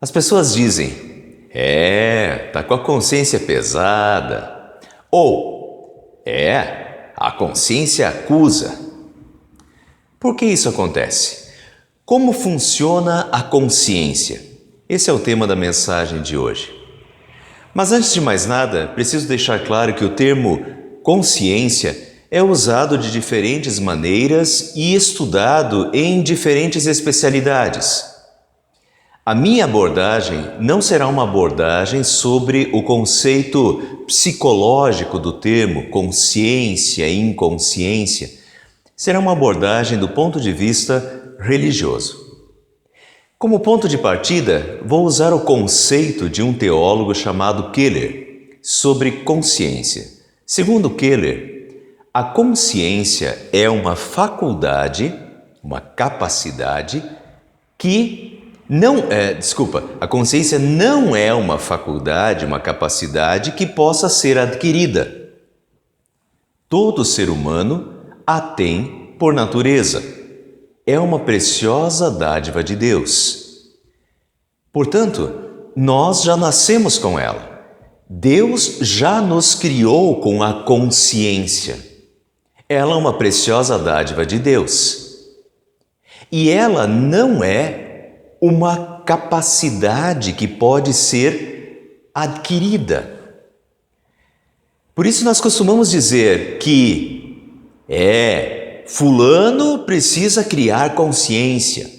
As pessoas dizem, tá com a consciência pesada. Ou, a consciência acusa. Por que isso acontece? Como funciona a consciência? Esse é o tema da mensagem de hoje. Mas antes de mais nada, preciso deixar claro que o termo consciência é usado de diferentes maneiras e estudado em diferentes especialidades. A minha abordagem não será uma abordagem sobre o conceito psicológico do termo consciência e inconsciência. Será uma abordagem do ponto de vista religioso. Como ponto de partida, vou usar o conceito de um teólogo chamado Keller sobre consciência. Segundo Keller, a consciência é uma faculdade, uma capacidade a consciência não é uma faculdade, uma capacidade que possa ser adquirida. Todo ser humano a tem por natureza. É uma preciosa dádiva de Deus. Portanto, nós já nascemos com ela. Deus já nos criou com a consciência. Ela é uma preciosa dádiva de Deus. E ela não é uma capacidade que pode ser adquirida. Por isso nós costumamos dizer que fulano precisa criar consciência.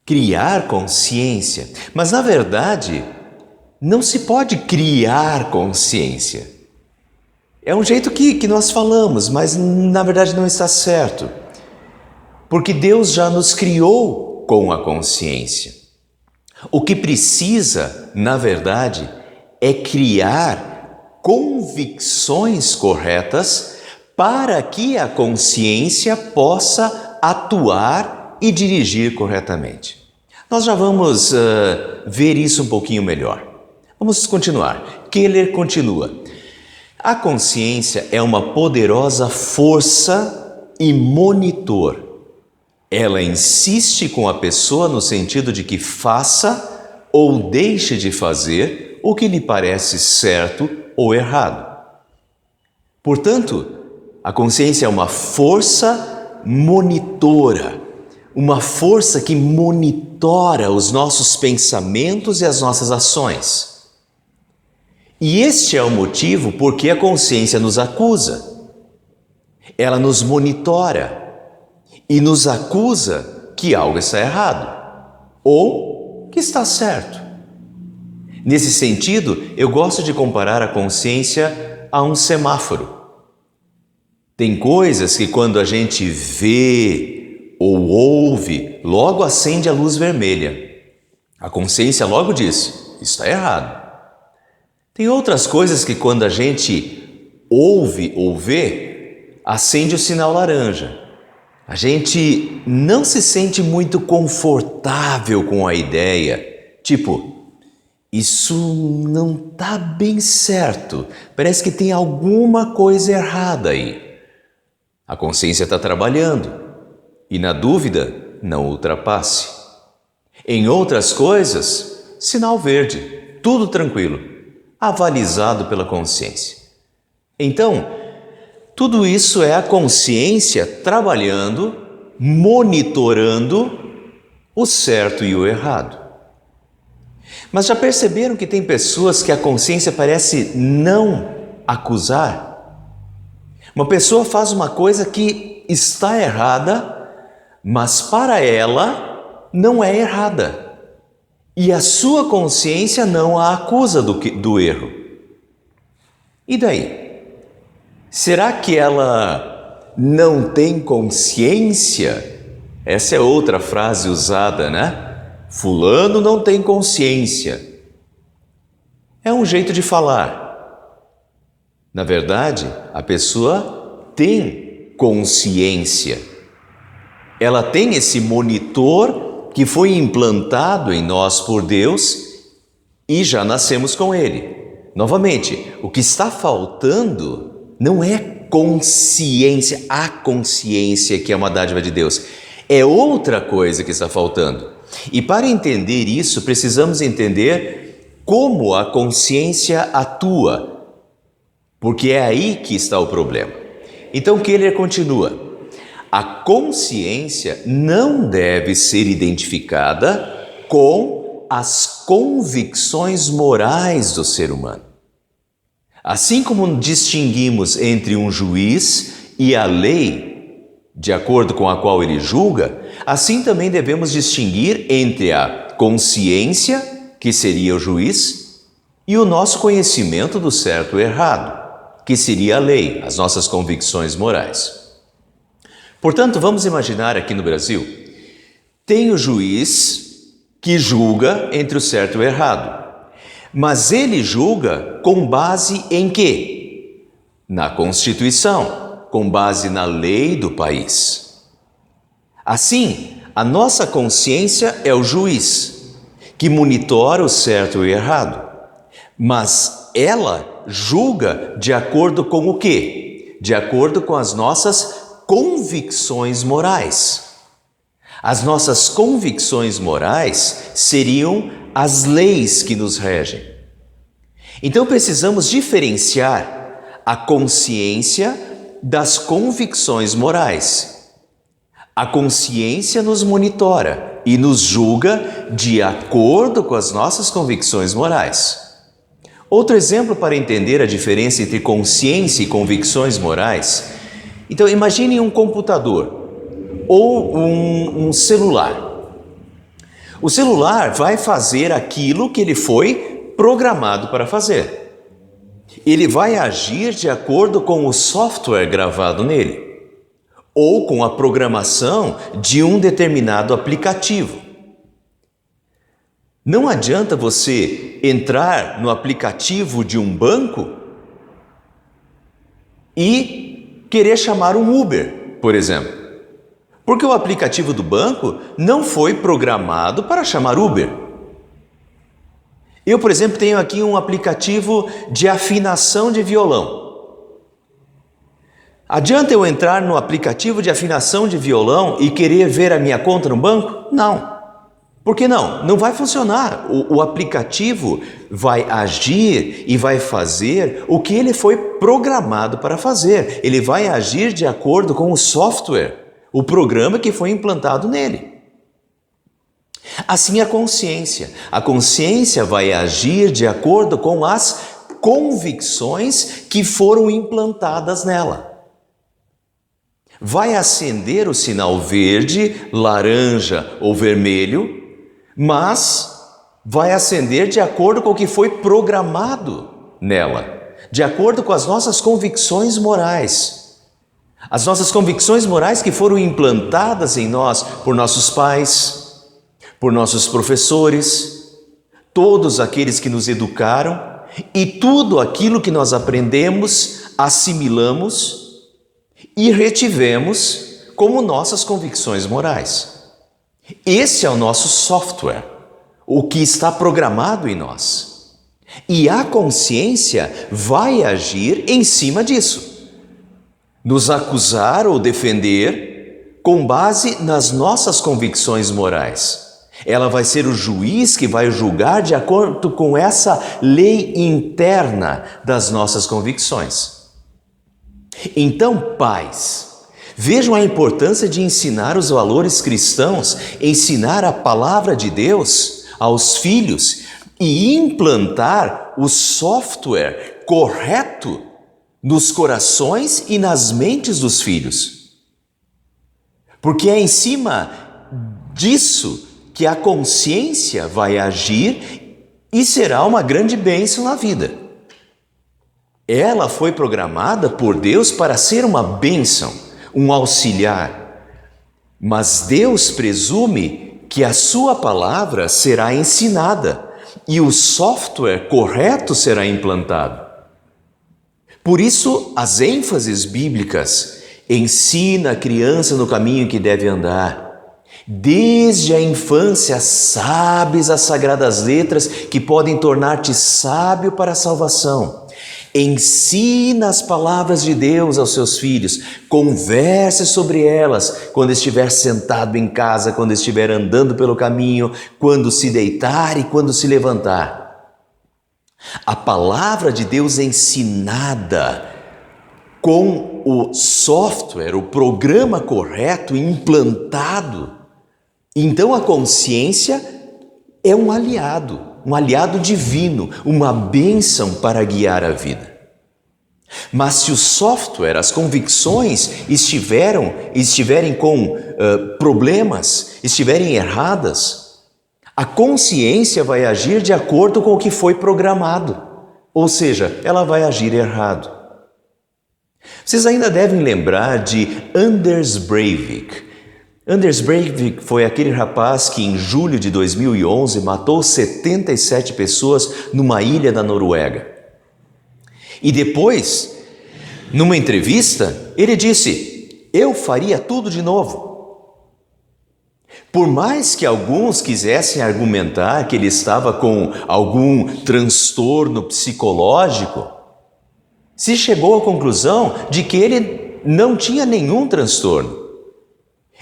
Criar consciência. Mas na verdade, não se pode criar consciência. É um jeito que nós falamos, mas na verdade não está certo. Porque Deus já nos criou com a consciência. O que precisa, na verdade, é criar convicções corretas para que a consciência possa atuar e dirigir corretamente. Nós já vamos ver isso um pouquinho melhor. Vamos continuar. Keller continua. A consciência é uma poderosa força e monitor. Ela insiste com a pessoa no sentido de que faça ou deixe de fazer o que lhe parece certo ou errado. Portanto, a consciência é uma força monitora, uma força que monitora os nossos pensamentos e as nossas ações. E este é o motivo por que a consciência nos acusa. Ela nos monitora e nos acusa que algo está errado ou que está certo. Nesse sentido, eu gosto de comparar a consciência a um semáforo. Tem coisas que quando a gente vê ou ouve, logo acende a luz vermelha. A consciência logo diz, está errado. Tem outras coisas que quando a gente ouve ou vê, acende o sinal laranja. A gente não se sente muito confortável com a ideia, tipo, isso não está bem certo, parece que tem alguma coisa errada aí. A consciência está trabalhando e, na dúvida, não ultrapasse. Em outras coisas, sinal verde, tudo tranquilo, avalizado pela consciência. Então, tudo isso é a consciência trabalhando, monitorando o certo e o errado. Mas já perceberam que tem pessoas que a consciência parece não acusar? Uma pessoa faz uma coisa que está errada, mas para ela não é errada. E a sua consciência não a acusa do erro. E daí? Será que ela não tem consciência? Essa é outra frase usada, né? Fulano não tem consciência. É um jeito de falar. Na verdade, a pessoa tem consciência. Ela tem esse monitor que foi implantado em nós por Deus e já nascemos com ele. Novamente, o que está faltando não é consciência, a consciência que é uma dádiva de Deus. É outra coisa que está faltando. E para entender isso, precisamos entender como a consciência atua, porque é aí que está o problema. Então Keller continua: a consciência não deve ser identificada com as convicções morais do ser humano. Assim como distinguimos entre um juiz e a lei, de acordo com a qual ele julga, assim também devemos distinguir entre a consciência, que seria o juiz, e o nosso conhecimento do certo e errado, que seria a lei, as nossas convicções morais. Portanto, vamos imaginar aqui no Brasil, tem o juiz que julga entre o certo e o errado, mas ele julga com base em quê? Na Constituição, com base na lei do país. Assim, a nossa consciência é o juiz, que monitora o certo e o errado, mas ela julga de acordo com o quê? De acordo com as nossas convicções morais. As nossas convicções morais seriam as leis que nos regem. Então precisamos diferenciar a consciência das convicções morais. A consciência nos monitora e nos julga de acordo com as nossas convicções morais. Outro exemplo para entender a diferença entre consciência e convicções morais. Então imagine um computador ou um celular. O celular vai fazer aquilo que ele foi programado para fazer. Ele vai agir de acordo com o software gravado nele, ou com a programação de um determinado aplicativo. Não adianta você entrar no aplicativo de um banco e querer chamar um Uber, por exemplo. Porque o aplicativo do banco não foi programado para chamar Uber. Eu, por exemplo, tenho aqui um aplicativo de afinação de violão. Adianta eu entrar no aplicativo de afinação de violão e querer ver a minha conta no banco? Não. Por que não? Não vai funcionar. O aplicativo vai agir e vai fazer o que ele foi programado para fazer. Ele vai agir de acordo com o software, o programa que foi implantado nele. Assim a consciência. A consciência vai agir de acordo com as convicções que foram implantadas nela. Vai acender o sinal verde, laranja ou vermelho, mas vai acender de acordo com o que foi programado nela, de acordo com as nossas convicções morais. As nossas convicções morais que foram implantadas em nós por nossos pais, por nossos professores, todos aqueles que nos educaram, e tudo aquilo que nós aprendemos, assimilamos e retivemos como nossas convicções morais. Esse é o nosso software, o que está programado em nós. E a consciência vai agir em cima disso, nos acusar ou defender com base nas nossas convicções morais. Ela vai ser o juiz que vai julgar de acordo com essa lei interna das nossas convicções. Então, pais, vejam a importância de ensinar os valores cristãos, ensinar a palavra de Deus aos filhos e implantar o software correto nos corações e nas mentes dos filhos. Porque é em cima disso que a consciência vai agir e será uma grande bênção na vida. Ela foi programada por Deus para ser uma bênção, um auxiliar, mas Deus presume que a sua palavra será ensinada e o software correto será implantado. Por isso, as ênfases bíblicas: ensina a criança no caminho que deve andar. Desde a infância sabes as sagradas letras que podem tornar-te sábio para a salvação. Ensina as palavras de Deus aos seus filhos, converse sobre elas quando estiver sentado em casa, quando estiver andando pelo caminho, quando se deitar e quando se levantar. A palavra de Deus ensinada com o software, o programa correto, implantado, então a consciência é um aliado divino, uma bênção para guiar a vida. Mas se o software, as convicções estiverem com problemas, estiverem erradas, a consciência vai agir de acordo com o que foi programado, ou seja, ela vai agir errado. Vocês ainda devem lembrar de Anders Breivik. Anders Breivik foi aquele rapaz que em julho de 2011 matou 77 pessoas numa ilha da Noruega. E depois, numa entrevista, ele disse: "Eu faria tudo de novo." Por mais que alguns quisessem argumentar que ele estava com algum transtorno psicológico, se chegou à conclusão de que ele não tinha nenhum transtorno.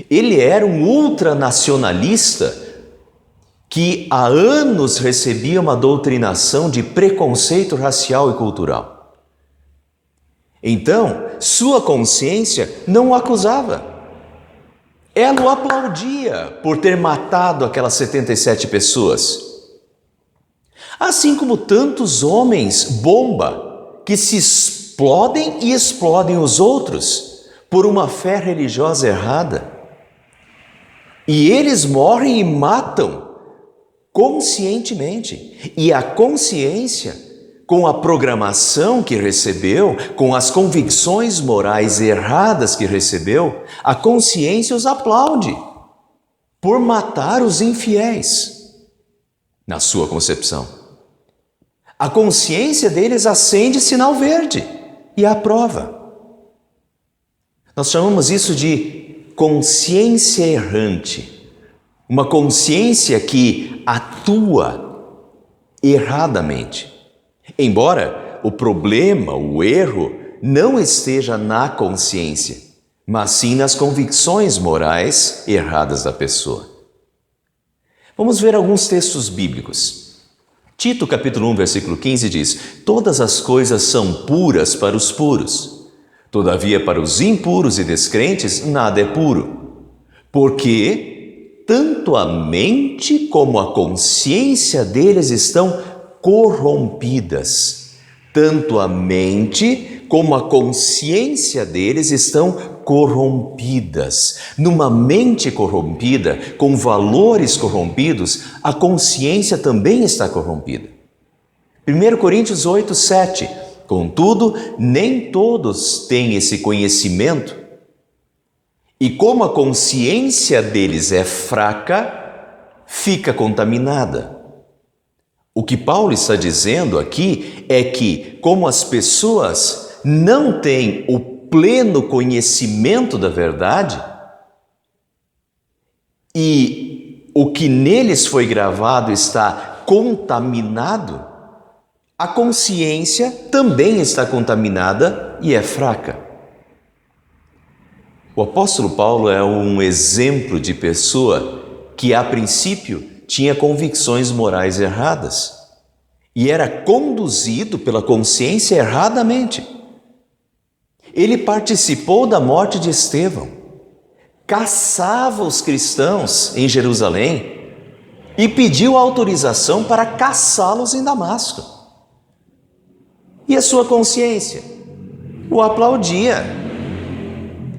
Ele era um ultranacionalista que há anos recebia uma doutrinação de preconceito racial e cultural. Então, sua consciência não o acusava. Ela o aplaudia por ter matado aquelas 77 pessoas. Assim como tantos homens bomba que se explodem e explodem os outros por uma fé religiosa errada. E eles morrem e matam conscientemente. E a consciência, com a programação que recebeu, com as convicções morais erradas que recebeu, a consciência os aplaude por matar os infiéis, na sua concepção. A consciência deles acende sinal verde e aprova. Nós chamamos isso de consciência errante, uma consciência que atua erradamente. Embora o problema, o erro, não esteja na consciência, mas sim nas convicções morais erradas da pessoa. Vamos ver alguns textos bíblicos. Tito, capítulo 1, versículo 15 diz: "Todas as coisas são puras para os puros. Todavia, para os impuros e descrentes, nada é puro, porque tanto a mente como a consciência deles estão corrompidas. Tanto a mente como a consciência deles estão corrompidas." Numa mente corrompida, com valores corrompidos, a consciência também está corrompida. 1 Coríntios 8, 7. "Contudo, nem todos têm esse conhecimento, e como a consciência deles é fraca, fica contaminada." O que Paulo está dizendo aqui é que, como as pessoas não têm o pleno conhecimento da verdade, e o que neles foi gravado está contaminado, a consciência também está contaminada e é fraca. O apóstolo Paulo é um exemplo de pessoa que, a princípio, tinha convicções morais erradas e era conduzido pela consciência erradamente. Ele participou da morte de Estevão, caçava os cristãos em Jerusalém e pediu autorização para caçá-los em Damasco. E a sua consciência o aplaudia.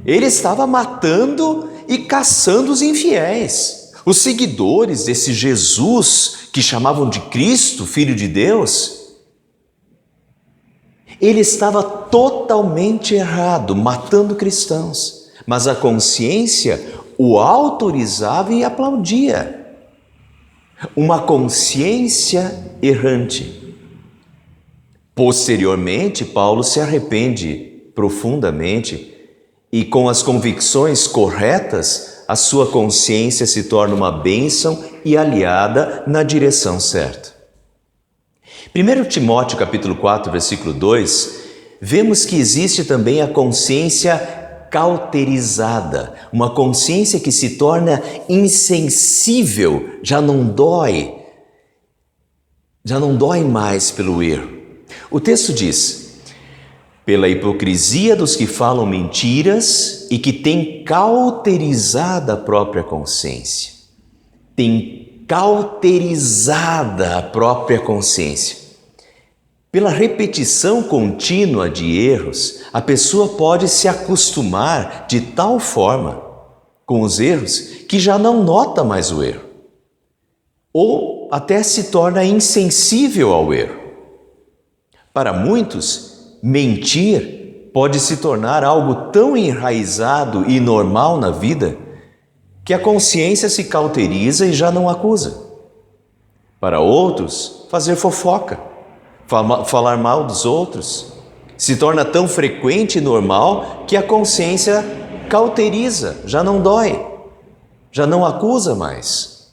Ele estava matando e caçando os infiéis, os seguidores desse Jesus que chamavam de Cristo, Filho de Deus. Ele estava totalmente errado, matando cristãos, mas a consciência o autorizava e aplaudia. Uma consciência errante. Posteriormente, Paulo se arrepende profundamente e, com as convicções corretas, a sua consciência se torna uma bênção e aliada na direção certa. 1 Timóteo capítulo 4, versículo 2, vemos que existe também a consciência cauterizada, uma consciência que se torna insensível, já não dói mais pelo erro. O texto diz: pela hipocrisia dos que falam mentiras e que têm cauterizada a própria consciência. Tem cauterizada a própria consciência. Pela repetição contínua de erros, a pessoa pode se acostumar de tal forma com os erros que já não nota mais o erro, ou até se torna insensível ao erro. Para muitos, mentir pode se tornar algo tão enraizado e normal na vida que a consciência se cauteriza e já não acusa. Para outros, fazer fofoca, falar mal dos outros, se torna tão frequente e normal que a consciência cauteriza, já não dói, já não acusa mais.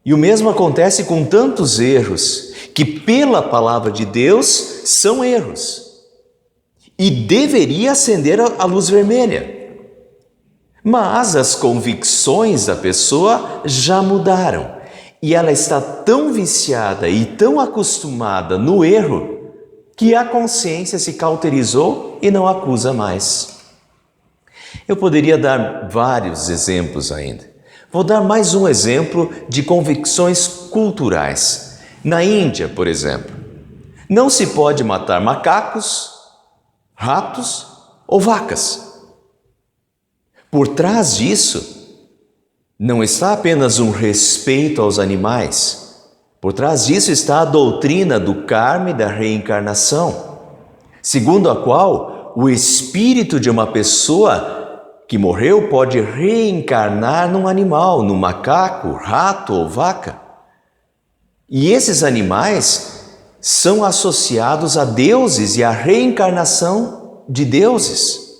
E o mesmo acontece com tantos erros que pela palavra de Deus são erros e deveria acender a luz vermelha. Mas as convicções da pessoa já mudaram e ela está tão viciada e tão acostumada no erro que a consciência se cauterizou e não acusa mais. Eu poderia dar vários exemplos ainda. Vou dar mais um exemplo de convicções culturais. Na Índia, por exemplo, não se pode matar macacos, ratos ou vacas. Por trás disso, não está apenas um respeito aos animais. Por trás disso está a doutrina do karma e da reencarnação, segundo a qual o espírito de uma pessoa que morreu pode reencarnar num animal, num macaco, rato ou vaca. E esses animais são associados a deuses e à reencarnação de deuses.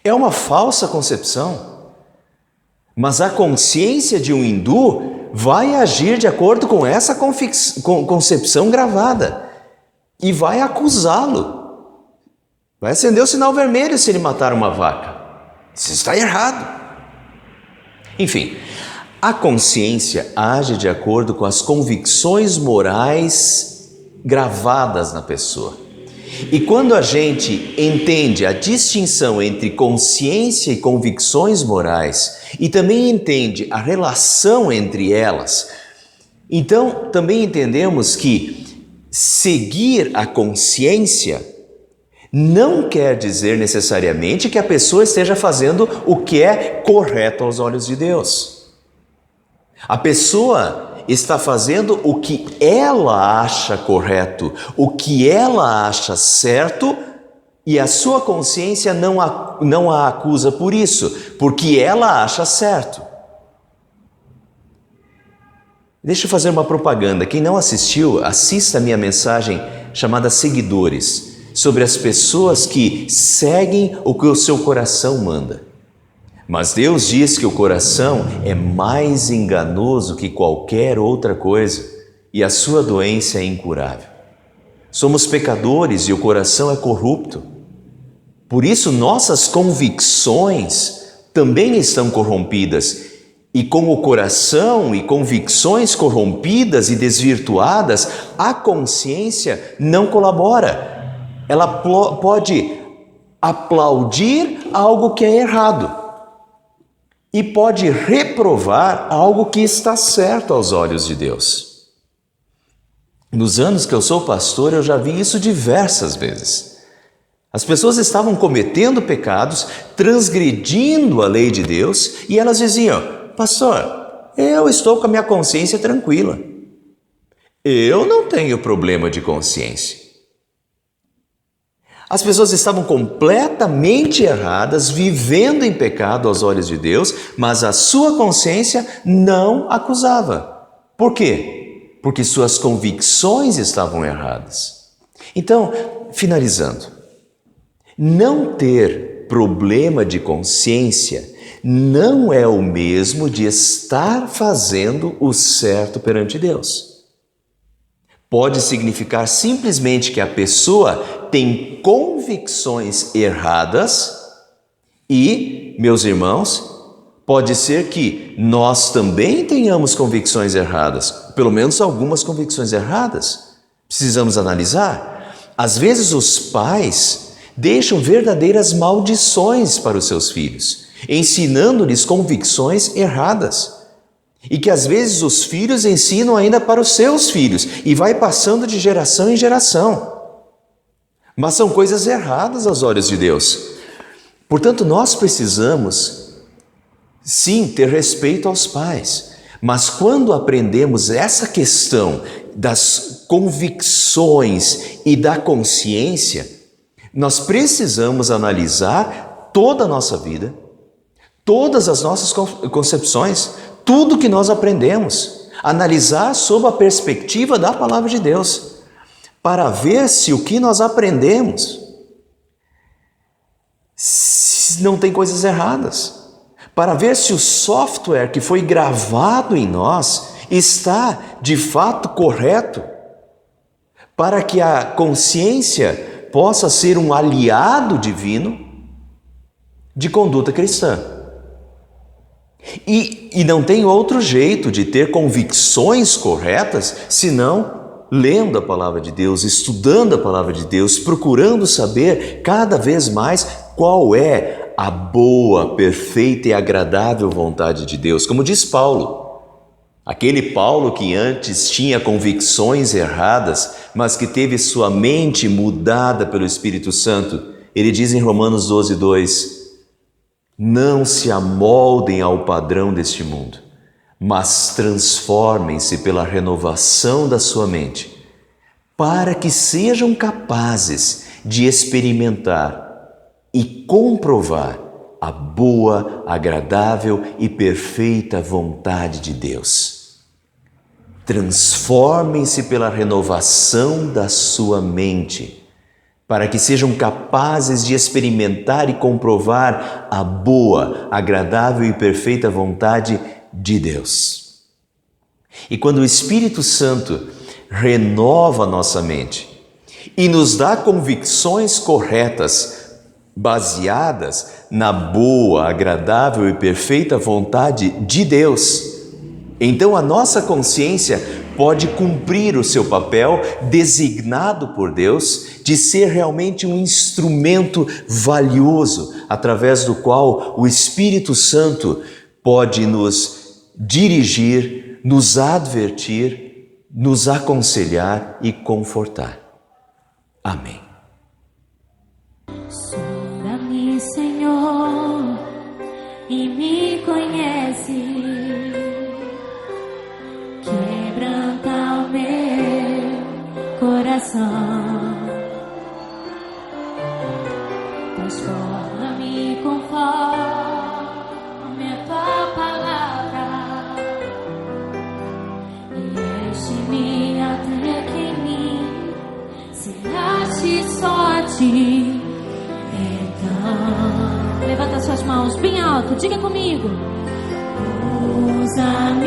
É uma falsa concepção, mas a consciência de um hindu vai agir de acordo com essa concepção gravada e vai acusá-lo. Vai acender o sinal vermelho se ele matar uma vaca. Isso está errado. Enfim, a consciência age de acordo com as convicções morais gravadas na pessoa. E quando a gente entende a distinção entre consciência e convicções morais e também entende a relação entre elas, então também entendemos que seguir a consciência não quer dizer necessariamente que a pessoa esteja fazendo o que é correto aos olhos de Deus. A pessoa está fazendo o que ela acha correto, o que ela acha certo, e a sua consciência não a acusa por isso, porque ela acha certo. Deixa eu fazer uma propaganda. Quem não assistiu, assista a minha mensagem chamada Seguidores, sobre as pessoas que seguem o que o seu coração manda. Mas Deus diz que o coração é mais enganoso que qualquer outra coisa e a sua doença é incurável. Somos pecadores e o coração é corrupto. Por isso nossas convicções também estão corrompidas. E com o coração e convicções corrompidas e desvirtuadas, a consciência não colabora. Ela pode aplaudir algo que é errado e pode reprovar algo que está certo aos olhos de Deus. Nos anos que eu sou pastor, eu já vi isso diversas vezes. As pessoas estavam cometendo pecados, transgredindo a lei de Deus, e elas diziam: pastor, eu estou com a minha consciência tranquila. Eu não tenho problema de consciência. As pessoas estavam completamente erradas, vivendo em pecado aos olhos de Deus, mas a sua consciência não acusava. Por quê? Porque suas convicções estavam erradas. Então, finalizando, não ter problema de consciência não é o mesmo de estar fazendo o certo perante Deus. Pode significar simplesmente que a pessoa tem convicções erradas e, meus irmãos, pode ser que nós também tenhamos convicções erradas, pelo menos algumas convicções erradas. Precisamos analisar. Às vezes os pais deixam verdadeiras maldições para os seus filhos, ensinando-lhes convicções erradas. E que às vezes os filhos ensinam ainda para os seus filhos e vai passando de geração em geração. Mas são coisas erradas aos olhos de Deus. Portanto, nós precisamos, sim, ter respeito aos pais. Mas quando aprendemos essa questão das convicções e da consciência, nós precisamos analisar toda a nossa vida, todas as nossas concepções, tudo que nós aprendemos, analisar sob a perspectiva da Palavra de Deus, para ver se o que nós aprendemos se não tem coisas erradas, para ver se o software que foi gravado em nós está de fato correto, para que a consciência possa ser um aliado divino de conduta cristã. E não tem outro jeito de ter convicções corretas senão lendo a Palavra de Deus, estudando a Palavra de Deus, procurando saber cada vez mais qual é a boa, perfeita e agradável vontade de Deus. Como diz Paulo, aquele Paulo que antes tinha convicções erradas, mas que teve sua mente mudada pelo Espírito Santo, ele diz em Romanos 12:2, não se amoldem ao padrão deste mundo, mas transformem-se pela renovação da sua mente, para que sejam capazes de experimentar e comprovar a boa, agradável e perfeita vontade de Deus. Transformem-se pela renovação da sua mente, para que sejam capazes de experimentar e comprovar a boa, agradável e perfeita vontade de Deus. E quando o Espírito Santo renova nossa mente e nos dá convicções corretas, baseadas na boa, agradável e perfeita vontade de Deus, então a nossa consciência pode cumprir o seu papel designado por Deus de ser realmente um instrumento valioso através do qual o Espírito Santo pode nos dirigir, nos advertir, nos aconselhar e confortar. Amém. Sonda-me, Senhor, e me conhece. Quebranta o meu coração, transforma-me conforme a tua palavra e enche-me até que em mim se ache só a ti. Então, levanta suas mãos bem alto, diga comigo. Usa-me